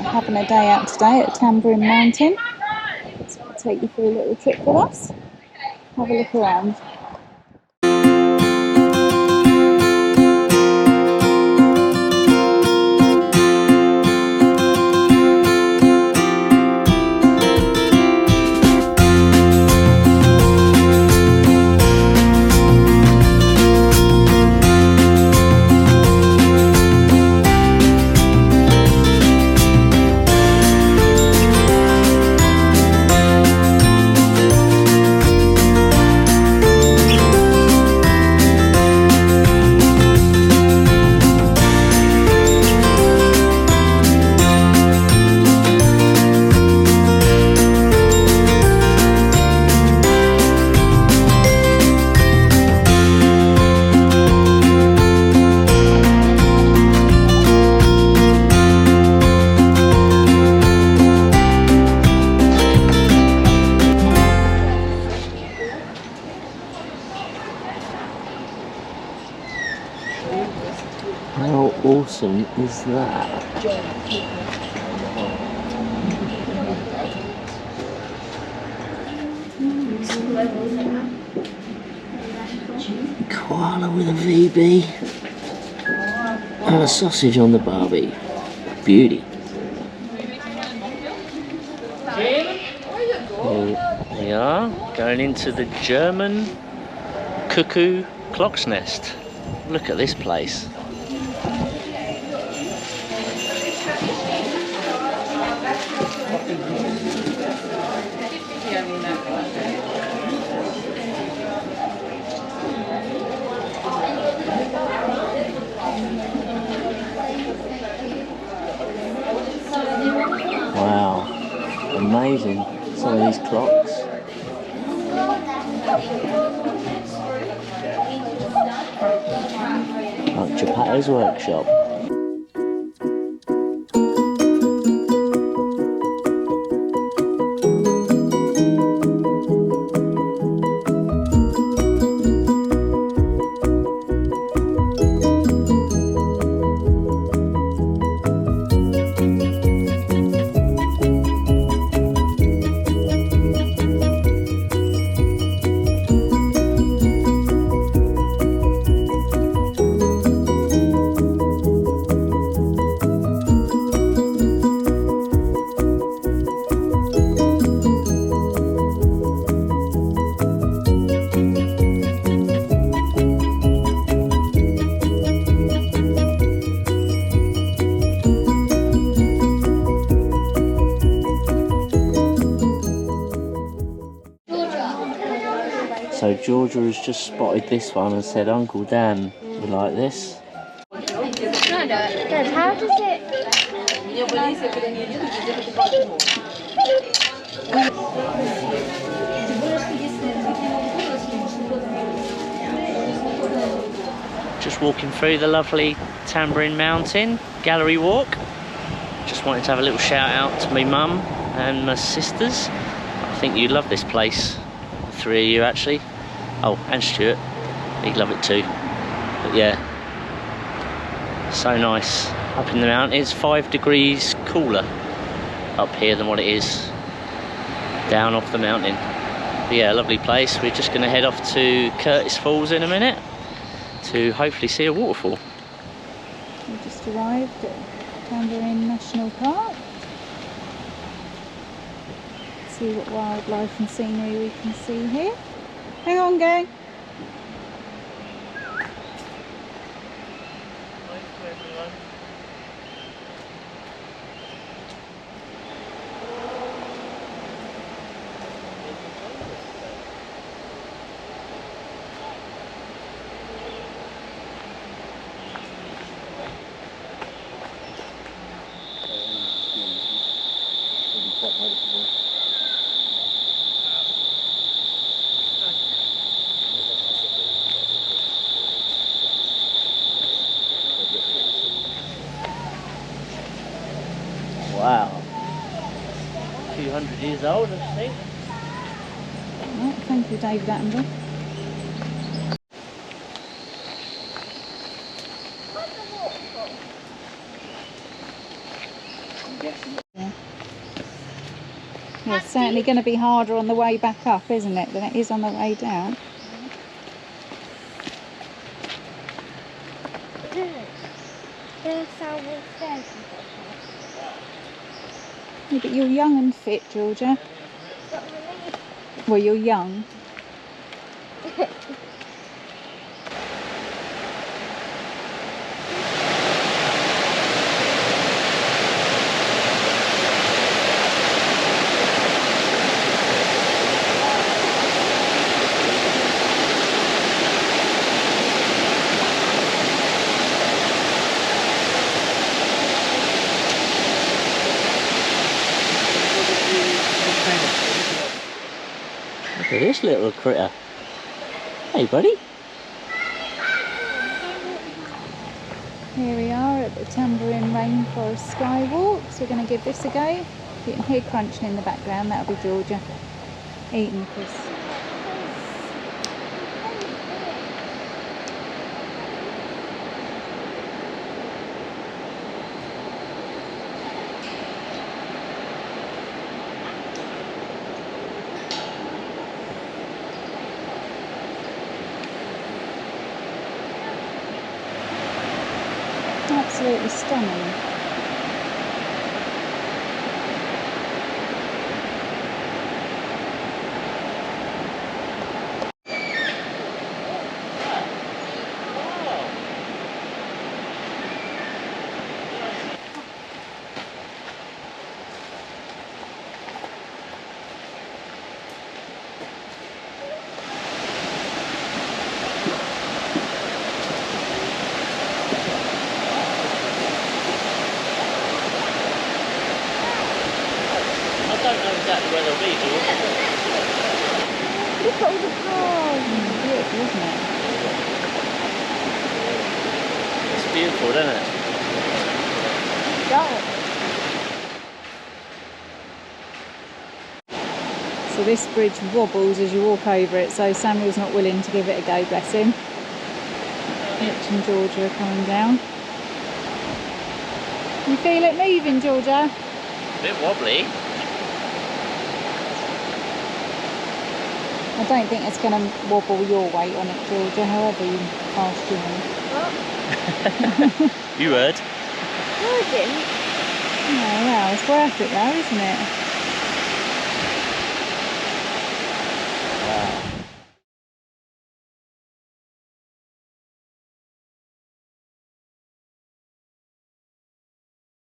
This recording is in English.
having a day out today at Tamborine Mountain. So I'll take you for a little trip with us. Have a look around. How awesome is that? Koala with a VB and a sausage on the barbie. Beauty. Here we are going into the German Cuckoo Clock Nest. Look at this place. Wow, amazing, some of these clocks. Like Geppetto's workshop. So Georgia has just spotted this one and said, Uncle Dan, you like this? No, Dad, how does it... Just walking through the lovely Tamborine Mountain gallery walk. Just wanted to have a little shout out to my mum and my sisters. I think you'd love this place. The three of you actually. Oh, and Stuart. He'd love it too. But yeah, so nice. Up in the mountains, 5 degrees cooler up here than what it is down off the mountain. But yeah, lovely place. We're just going to head off to Curtis Falls in a minute to hopefully see a waterfall. We just arrived at Tamborine National Park. See what wildlife and scenery we can see here. Hang on, gang. Wow. A few hundred years old, I think. Right, thank you, David Attenborough. Yeah, it's certainly going to be harder on the way back up, isn't it, than it is on the way down. Yeah, but you're young and fit, Georgia. Well, you're young. Look at this little critter. Hey, buddy. Here we are at the Tamborine Rainforest Skywalk, so we're going to give this a go. You can hear crunching in the background, that'll be Georgia eating crisps. Absolutely stunning. I don't know exactly where they'll be, George. Look at all the cars. Beautiful, isn't it? It's beautiful, isn't it? Yeah. So this bridge wobbles as you walk over it, so Samuel's not willing to give it a go, bless him. Mitch and Georgia are coming down. You feel it moving, Georgia? A bit wobbly. I don't think it's going to wobble your weight on it, Georgia, however you fast you move. You heard. No, I didn't. Oh, well, it's worth it though, isn't it? Wow.